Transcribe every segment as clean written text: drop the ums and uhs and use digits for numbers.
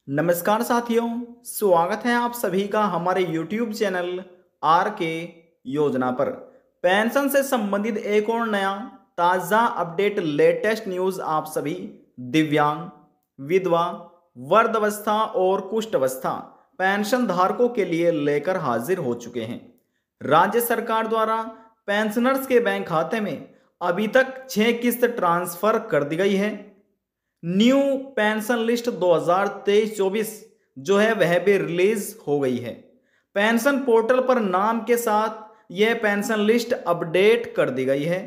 नमस्कार साथियों, स्वागत है आप सभी का हमारे YouTube चैनल आर के योजना पर। पेंशन से संबंधित एक और नया ताज़ा अपडेट लेटेस्ट न्यूज़ आप सभी दिव्यांग, विधवा, वृद्धावस्था और कुष्ठावस्था पेंशन धारकों के लिए लेकर हाजिर हो चुके हैं। राज्य सरकार द्वारा पेंशनर्स के बैंक खाते में अभी तक 6 किस्त ट्रांसफर कर दी गई है। न्यू पेंशन लिस्ट 2023-24 जो है वह भी रिलीज हो गई है। पेंशन पोर्टल पर नाम के साथ यह पेंशन लिस्ट अपडेट कर दी गई है।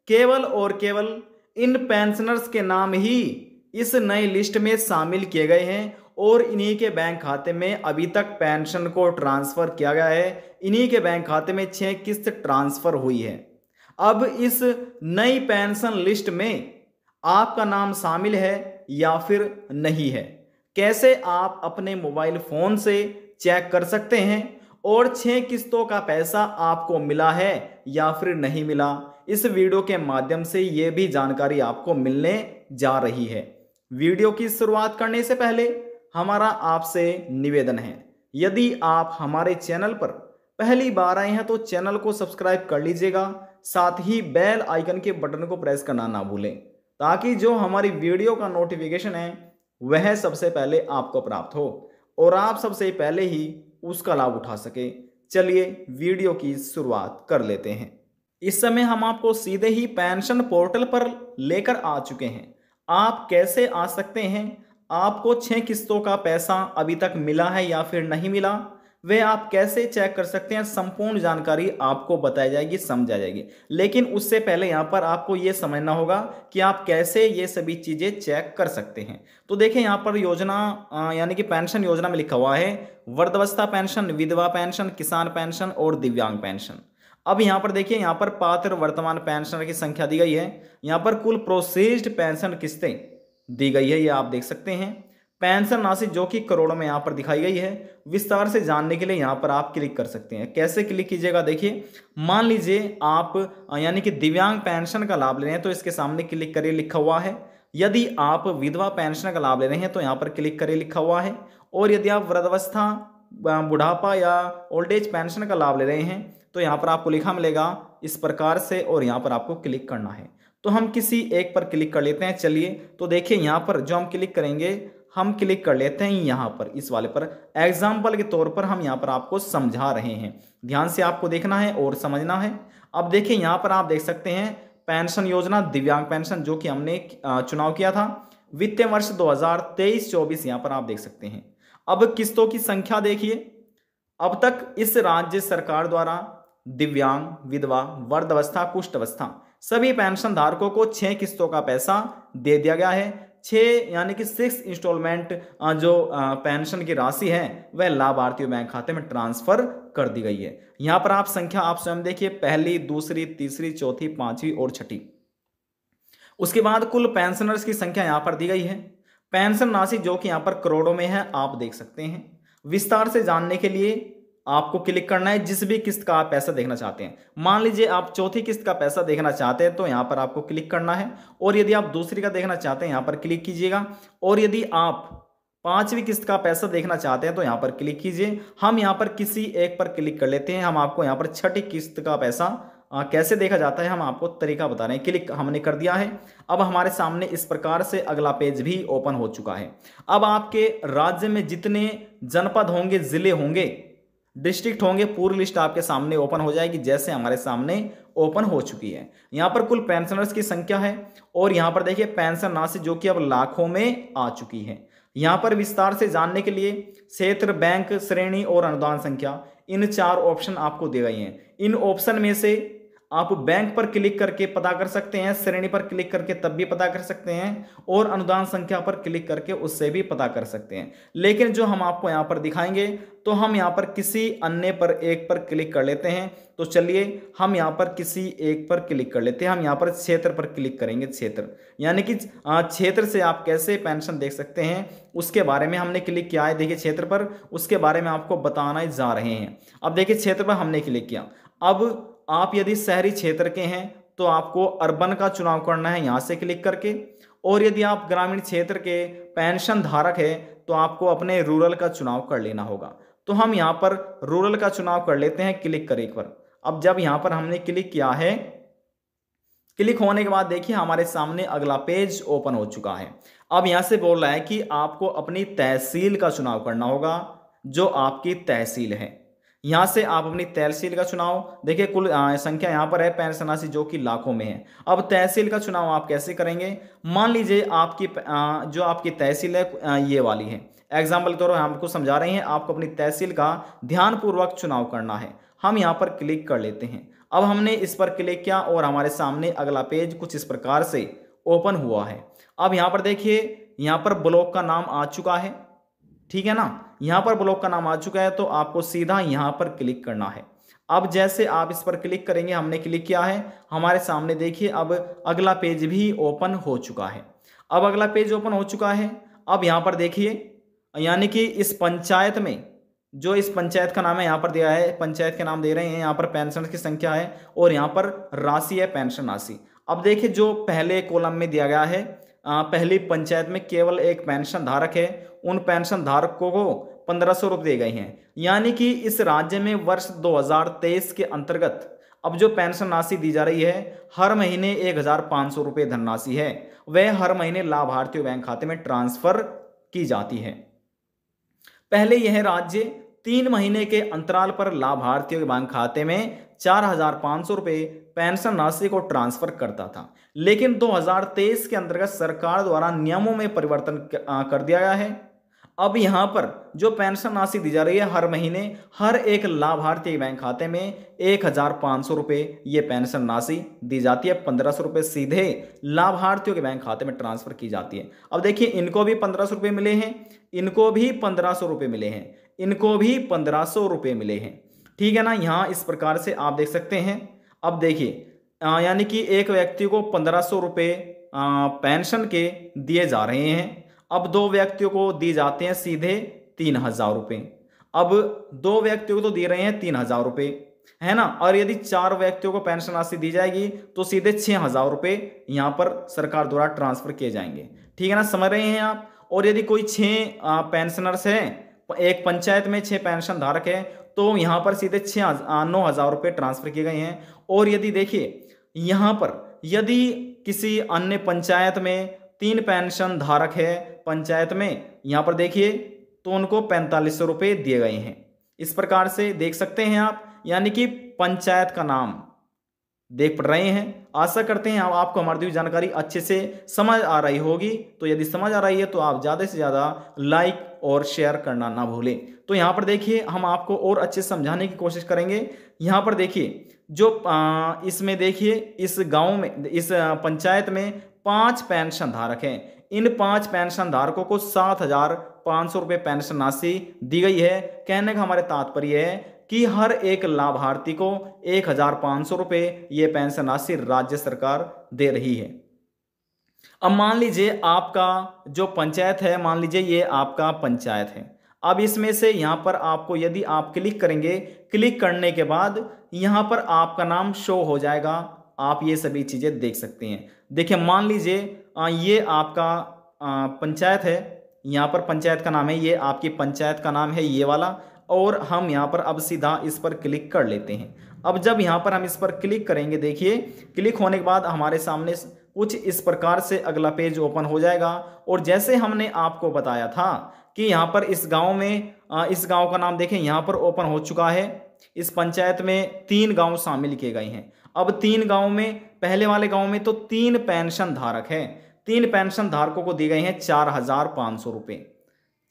केवल और केवल इन पेंशनर्स के नाम ही इस नई लिस्ट में शामिल किए गए हैं और इन्हीं के बैंक खाते में अभी तक पेंशन को ट्रांसफर किया गया है। इन्हीं के बैंक खाते में 6 किस्त ट्रांसफर हुई है। अब इस नई पेंशन लिस्ट में आपका नाम शामिल है या फिर नहीं है, कैसे आप अपने मोबाइल फोन से चेक कर सकते हैं और 6 किस्तों का पैसा आपको मिला है या फिर नहीं मिला, इस वीडियो के माध्यम से ये भी जानकारी आपको मिलने जा रही है। वीडियो की शुरुआत करने से पहले हमारा आपसे निवेदन है, यदि आप हमारे चैनल पर पहली बार आए हैं तो चैनल को सब्सक्राइब कर लीजिएगा, साथ ही बेल आइकन के बटन को प्रेस करना ना भूलें ताकि जो हमारी वीडियो का नोटिफिकेशन है वह सबसे पहले आपको प्राप्त हो और आप सबसे पहले ही उसका लाभ उठा सके। चलिए वीडियो की शुरुआत कर लेते हैं। इस समय हम आपको सीधे ही पेंशन पोर्टल पर लेकर आ चुके हैं। आप कैसे आ सकते हैं, आपको 6 किस्तों का पैसा अभी तक मिला है या फिर नहीं मिला, वे आप कैसे चेक कर सकते हैं, संपूर्ण जानकारी आपको बताई जाएगी, समझा जाएगी। लेकिन उससे पहले यहाँ पर आपको ये समझना होगा कि आप कैसे ये सभी चीज़ें चेक कर सकते हैं। तो देखें यहाँ पर योजना यानी कि पेंशन योजना में लिखा हुआ है वृद्धावस्था पेंशन, विधवा पेंशन, किसान पेंशन और दिव्यांग पेंशन। अब यहाँ पर देखिए, यहाँ पर पात्र वर्तमान पेंशनर की संख्या दी गई है। यहाँ पर कुल प्रोसेस्ड पेंशन किस्तें दी गई है, ये आप देख सकते हैं। पेंशन राशि जो कि करोड़ों में यहाँ पर दिखाई गई है। विस्तार से जानने के लिए यहाँ पर आप क्लिक कर सकते हैं। कैसे क्लिक कीजिएगा, देखिए मान लीजिए आप यानी कि दिव्यांग पेंशन का लाभ ले रहे हैं तो इसके सामने क्लिक करिए, लिखा हुआ है। यदि आप विधवा पेंशन का लाभ ले रहे हैं तो यहाँ पर क्लिक करिए, लिखा हुआ है। और यदि आप वृद्धावस्था, बुढ़ापा या ओल्ड एज पेंशन का लाभ ले रहे हैं तो यहाँ पर आपको लिखा मिलेगा इस प्रकार से और यहाँ पर आपको क्लिक करना है। तो हम किसी एक पर क्लिक कर लेते हैं। चलिए, तो देखिए यहाँ पर जो हम क्लिक करेंगे, हम क्लिक कर लेते हैं यहाँ पर, इस वाले पर। एग्जाम्पल के तौर पर हम यहाँ पर आपको समझा रहे हैं, ध्यान से आपको देखना है और समझना है। अब देखिए यहाँ पर आप देख सकते हैं पेंशन योजना दिव्यांग पेंशन जो कि हमने चुनाव किया था वित्तीय वर्ष 2023-24, यहाँ पर आप देख सकते हैं। अब किस्तों की संख्या देखिए, अब तक इस राज्य सरकार द्वारा दिव्यांग, विधवा, वृद्धावस्था, कुष्ठावस्था सभी पेंशन धारकों को 6 किस्तों का पैसा दे दिया गया है। 6 यानी कि 6 इंस्टॉलमेंट जो पेंशन की राशि है वह लाभार्थियों बैंक खाते में ट्रांसफर कर दी गई है। यहाँ पर आप संख्या आप स्वयं देखिए, पहली, दूसरी, तीसरी, चौथी, पांचवी और छठी। उसके बाद कुल पेंशनर्स की संख्या यहाँ पर दी गई है। पेंशन राशि जो कि यहाँ पर करोड़ों में है, आप देख सकते हैं। विस्तार से जानने के लिए आपको क्लिक करना है जिस भी किस्त का आप पैसा देखना चाहते हैं। मान लीजिए आप चौथी किस्त का पैसा देखना चाहते हैं तो यहाँ पर आपको क्लिक करना है, और यदि आप दूसरी का देखना चाहते हैं यहाँ पर क्लिक कीजिएगा, और यदि आप पांचवी किस्त का पैसा देखना चाहते हैं तो यहाँ पर क्लिक कीजिए। हम यहाँ पर किसी एक पर क्लिक कर लेते हैं। हम आपको यहाँ पर छठी किस्त का पैसा कैसे देखा जाता है हम आपको तरीका बता रहे हैं। क्लिक हमने कर दिया है। अब हमारे सामने इस प्रकार से अगला पेज भी ओपन हो चुका है। अब आपके राज्य में जितने जनपद होंगे, जिले होंगे, डिस्ट्रिक्ट होंगे, पूरी लिस्ट आपके सामने ओपन हो जाएगी, जैसे हमारे सामने ओपन हो चुकी है। यहाँ पर कुल पेंशनर्स की संख्या है और यहाँ पर देखिए पेंशन राशि जो कि अब लाखों में आ चुकी है। यहाँ पर विस्तार से जानने के लिए क्षेत्र, बैंक, श्रेणी और अनुदान संख्या, इन 4 ऑप्शन आपको दिए गए हैं। इन ऑप्शन में से आप बैंक पर क्लिक करके पता कर सकते हैं, श्रेणी पर क्लिक करके तब भी पता कर सकते हैं, और अनुदान संख्या पर क्लिक करके उससे भी पता कर सकते हैं। लेकिन जो हम आपको यहाँ पर दिखाएंगे तो हम यहाँ पर किसी अन्य पर एक पर क्लिक कर लेते हैं। तो चलिए हम यहाँ पर किसी एक पर क्लिक कर लेते हैं। हम यहाँ पर क्षेत्र पर क्लिक करेंगे। क्षेत्र यानी कि क्षेत्र से आप कैसे पेंशन देख सकते हैं उसके बारे में हमने क्लिक किया है। देखिए क्षेत्र पर, उसके बारे में आपको बताना जा रहे हैं। अब देखिए क्षेत्र पर हमने क्लिक किया। अब आप यदि शहरी क्षेत्र के हैं तो आपको अर्बन का चुनाव करना है यहाँ से क्लिक करके, और यदि आप ग्रामीण क्षेत्र के पेंशन धारक है तो आपको अपने रूरल का चुनाव कर लेना होगा। तो हम यहाँ पर रूरल का चुनाव कर लेते हैं, क्लिक करें एक बार। अब जब यहाँ पर हमने क्लिक किया है, क्लिक होने के बाद देखिए हमारे सामने अगला पेज ओपन हो चुका है। अब यहाँ से बोल रहा है कि आपको अपनी तहसील का चुनाव करना होगा, जो आपकी तहसील है। यहाँ से आप अपनी तहसील का चुनाव, देखिए कुल संख्या यहाँ पर है पेंशन राशि जो कि लाखों में है। अब तहसील का चुनाव आप कैसे करेंगे, मान लीजिए आपकी जो आपकी तहसील है ये वाली है। एग्जाम्पल के तौर पर हमको समझा रहे हैं, आपको अपनी तहसील का ध्यानपूर्वक चुनाव करना है। हम यहाँ पर क्लिक कर लेते हैं। अब हमने इस पर क्लिक किया और हमारे सामने अगला पेज कुछ इस प्रकार से ओपन हुआ है। अब यहाँ पर देखिए, यहाँ पर ब्लॉक का नाम आ चुका है, ठीक है ना। यहाँ पर ब्लॉक का नाम आ चुका है तो आपको सीधा यहाँ पर क्लिक करना है। अब जैसे आप इस पर क्लिक करेंगे, हमने क्लिक किया है, हमारे सामने देखिए अब अगला पेज भी ओपन हो चुका है। अब अगला पेज ओपन हो चुका है। अब यहाँ पर देखिए, यानी कि इस पंचायत में, जो इस पंचायत का नाम है यहाँ पर दिया है, पंचायत के नाम दे रहे हैं, यहाँ पर पेंशन की संख्या है और यहाँ पर राशि है पेंशन राशि। अब देखिए जो पहले कॉलम में दिया गया है, पहली पंचायत में केवल एक पेंशन धारक है, उन पेंशन धारकों को 1500 रुपये दिए गए हैं। यानी कि इस राज्य में वर्ष 2023 के अंतर्गत अब जो पेंशन राशि दी जा रही है, हर महीने 1500 रुपये धनराशि है, वह हर महीने लाभार्थियों बैंक खाते में ट्रांसफर की जाती है। पहले यह राज्य 3 महीने के अंतराल पर लाभार्थियों के बैंक खाते में 4500 रुपये पेंशन राशि को ट्रांसफर करता था, लेकिन 2023 के अंतर्गत सरकार द्वारा नियमों में परिवर्तन कर दिया गया है। अब यहाँ पर जो पेंशन राशि दी जा रही है, हर महीने हर एक लाभार्थी के बैंक खाते में 1500 रुपये ये पेंशन राशि दी जाती है। 1500 रुपये सीधे लाभार्थियों के बैंक खाते में ट्रांसफर की जाती है। अब देखिए इनको भी 1500 रुपये मिले हैं, इनको भी 1500 रुपये मिले हैं, इनको भी 1500 रुपये मिले हैं, ठीक है ना। यहाँ इस प्रकार से आप देख सकते हैं। अब देखिए यानी कि एक व्यक्ति को 1500 रुपये पेंशन के दिए जा रहे हैं। अब 2 व्यक्तियों को दी जाते हैं सीधे 3000 रुपये। अब 2 व्यक्तियों को तो दे रहे हैं 3000 रुपये, है ना। और यदि 4 व्यक्तियों को पेंशन राशि दी जाएगी तो सीधे 6000 रुपये यहाँ पर सरकार द्वारा ट्रांसफर किए जाएंगे, ठीक है ना, समझ रहे हैं आप। और यदि कोई 6 पेंशनर्स हैं, एक पंचायत में 6 पेंशन धारक है, तो यहाँ पर सीधे 9000 रुपये ट्रांसफर किए गए हैं। और यदि देखिए यहाँ पर यदि किसी अन्य पंचायत में 3 पेंशन धारक है पंचायत में, यहाँ पर देखिए तो उनको 4500 रुपये दिए गए हैं। इस प्रकार से देख सकते हैं आप, यानी कि पंचायत का नाम देख पढ़ रहे हैं। आशा करते हैं आपको हमारी दी हुई जानकारी अच्छे से समझ आ रही होगी। तो यदि समझ आ रही है तो आप ज़्यादा से ज़्यादा लाइक और शेयर करना ना भूलें। तो यहाँ पर देखिए हम आपको और अच्छे से समझाने की कोशिश करेंगे। यहाँ पर देखिए जो इसमें देखिए इस गांव में, इस पंचायत में 5 पेंशन धारक हैं। इन 5 पेंशन धारकों को 7500 रुपये पेंशन राशि दी गई है। कहने का हमारे तात्पर्य है कि हर एक लाभार्थी को 1500 रुपये ये पेंशन राशि राज्य सरकार दे रही है। अब मान लीजिए आपका जो पंचायत है, मान लीजिए ये आपका पंचायत है। अब इसमें से यहाँ पर आपको, यदि आप क्लिक करेंगे, क्लिक करने के बाद यहाँ पर आपका नाम शो हो जाएगा। आप ये सभी चीज़ें देख सकते हैं। देखिए मान लीजिए ये आपका पंचायत है, यहाँ पर पंचायत का नाम है, ये आपकी पंचायत का नाम है ये वाला। और हम यहाँ पर अब सीधा इस पर क्लिक कर लेते हैं। अब जब यहाँ पर हम इस पर क्लिक करेंगे, देखिए क्लिक होने के बाद हमारे सामने कुछ इस प्रकार से अगला पेज ओपन हो जाएगा। और जैसे हमने आपको बताया था कि यहाँ पर इस गांव में, इस गांव का नाम देखें यहाँ पर ओपन हो चुका है। इस पंचायत में 3 गांव शामिल किए गए हैं। अब 3 गांव में, पहले वाले गांव में तो 3 पेंशन धारक हैं। 3 पेंशन धारकों को दिए गए हैं 4500 रुपये।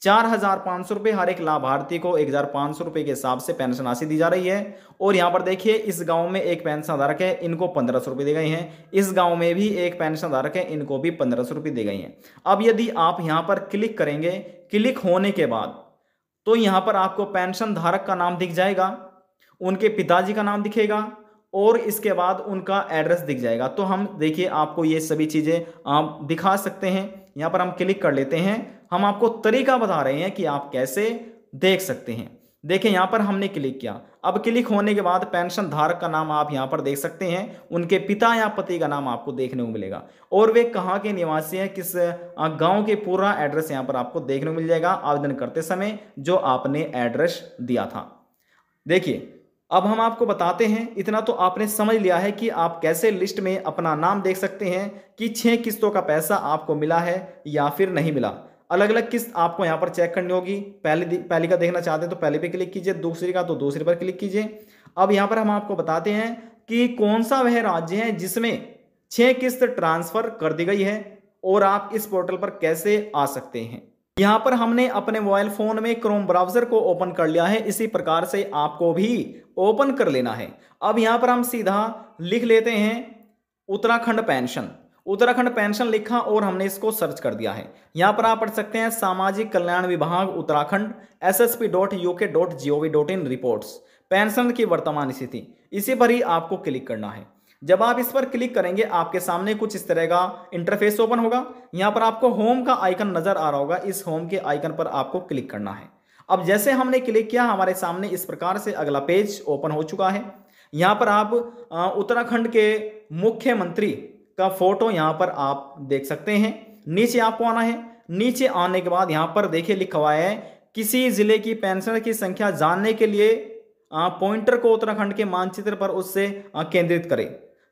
4500 रुपये हर एक लाभार्थी को 1500 रुपये के हिसाब से पेंशन राशि दी जा रही है। और यहाँ पर देखिए इस गांव में एक पेंशन धारक है, इनको 1500 रुपये दिए गए हैं। इस गांव में भी एक पेंशन धारक है, इनको भी 1500 रुपये दिए गए हैं। अब यदि आप यहाँ पर क्लिक करेंगे, क्लिक होने के बाद तो यहाँ पर आपको पेंशन धारक का नाम दिख जाएगा, उनके पिताजी का नाम दिखेगा और इसके बाद उनका एड्रेस दिख जाएगा। तो हम देखिए आपको ये सभी चीज़ें आप दिखा सकते हैं। यहाँ पर हम क्लिक कर लेते हैं। हम आपको तरीका बता रहे हैं कि आप कैसे देख सकते हैं। देखिए यहाँ पर हमने क्लिक किया। अब क्लिक होने के बाद पेंशन धारक का नाम आप यहाँ पर देख सकते हैं, उनके पिता या पति का नाम आपको देखने को मिलेगा और वे कहाँ के निवासी हैं, किस गांव के पूरा एड्रेस यहाँ पर आपको देखने को मिल जाएगा आवेदन करते समय जो आपने एड्रेस दिया था। देखिए अब हम आपको बताते हैं, इतना तो आपने समझ लिया है कि आप कैसे लिस्ट में अपना नाम देख सकते हैं कि 6 किस्तों का पैसा आपको मिला है या फिर नहीं मिला। अलग अलग किस्त आपको यहाँ पर चेक करनी होगी। पहली का देखना चाहते हैं तो पहले पे क्लिक कीजिए, दूसरी का तो दूसरी पर क्लिक कीजिए। अब यहाँ पर हम आपको बताते हैं कि कौन सा वह राज्य है जिसमें 6 किस्त ट्रांसफर कर दी गई है और आप इस पोर्टल पर कैसे आ सकते हैं। यहाँ पर हमने अपने मोबाइल फोन में क्रोम ब्राउजर को ओपन कर लिया है, इसी प्रकार से आपको भी ओपन कर लेना है। अब यहाँ पर हम सीधा लिख लेते हैं उत्तराखंड पेंशन। उत्तराखंड पेंशन लिखा और हमने इसको सर्च कर दिया है। यहाँ पर आप पढ़ सकते हैं सामाजिक कल्याण विभाग उत्तराखंड ssp.uk.gov.in रिपोर्ट्स पेंशन की वर्तमान स्थिति, इसी पर ही आपको क्लिक करना है। जब आप इस पर क्लिक करेंगे आपके सामने कुछ इस तरह का इंटरफेस ओपन होगा। यहाँ पर आपको होम का आइकन नजर आ रहा होगा, इस होम के आइकन पर आपको क्लिक करना है। अब जैसे हमने क्लिक किया हमारे सामने इस प्रकार से अगला पेज ओपन हो चुका है। यहाँ पर आप उत्तराखंड के मुख्यमंत्री का फोटो यहाँ पर आप देख सकते हैं। नीचे आपको आना है, नीचे आने के बाद यहाँ पर देखिए लिखा हुआ है किसी जिले की पेंशनर की संख्या जानने के लिए पॉइंटर को उत्तराखंड के मानचित्र पर उससे केंद्रित करें।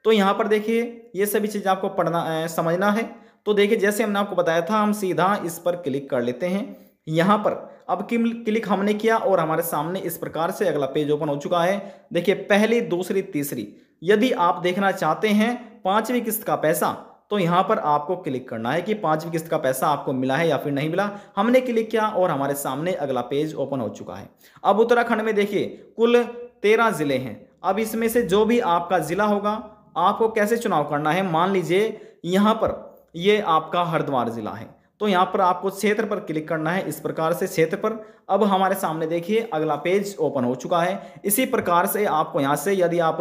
तो यहाँ पर देखिए ये सभी चीज़ आपको पढ़ना समझना है। तो देखिए जैसे हमने आपको बताया था हम सीधा इस पर क्लिक कर लेते हैं। यहाँ पर अब क्लिक हमने किया और हमारे सामने इस प्रकार से अगला पेज ओपन हो चुका है। देखिए पहली, दूसरी, तीसरी, यदि आप देखना चाहते हैं 5वीं किस्त का पैसा तो यहाँ पर आपको क्लिक करना है कि 5वीं किस्त का पैसा आपको मिला है या फिर नहीं मिला। हमने क्लिक किया और हमारे सामने अगला पेज ओपन हो चुका है। अब उत्तराखंड में देखिए कुल 13 जिले हैं। अब इसमें से जो भी आपका जिला होगा आपको कैसे चुनाव करना है। मान लीजिए यहाँ पर ये आपका हरिद्वार जिला है तो यहाँ पर आपको क्षेत्र पर क्लिक करना है, इस प्रकार से क्षेत्र पर। अब हमारे सामने देखिए अगला पेज ओपन हो चुका है। इसी प्रकार से आपको यहाँ से यदि आप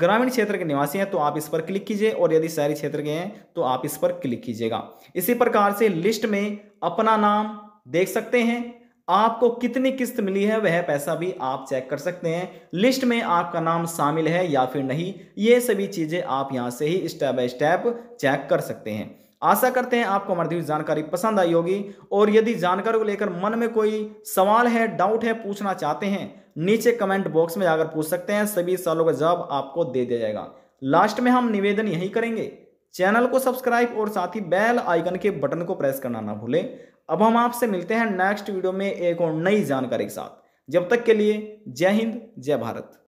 ग्रामीण क्षेत्र के निवासी हैं तो आप इस पर क्लिक कीजिए और यदि शहरी क्षेत्र के हैं तो आप इस पर क्लिक कीजिएगा। इसी प्रकार से लिस्ट में अपना नाम देख सकते हैं, आपको कितनी किस्त मिली है वह पैसा भी आप चेक कर सकते हैं, लिस्ट में आपका नाम शामिल है या फिर नहीं, ये सभी चीज़ें आप यहाँ से ही स्टेप बाय स्टेप चेक कर सकते हैं। आशा करते हैं आपको हमारी जानकारी पसंद आई होगी और यदि जानकारी को लेकर मन में कोई सवाल है, डाउट है, पूछना चाहते हैं नीचे कमेंट बॉक्स में जाकर पूछ सकते हैं, सभी सवालों का जवाब आपको दे दिया जाएगा। लास्ट में हम निवेदन यही करेंगे, चैनल को सब्सक्राइब और साथ ही बेल आइकन के बटन को प्रेस करना ना भूलें। अब हम आपसे मिलते हैं नेक्स्ट वीडियो में एक और नई जानकारी के साथ। जब तक के लिए जय हिंद, जय भारत।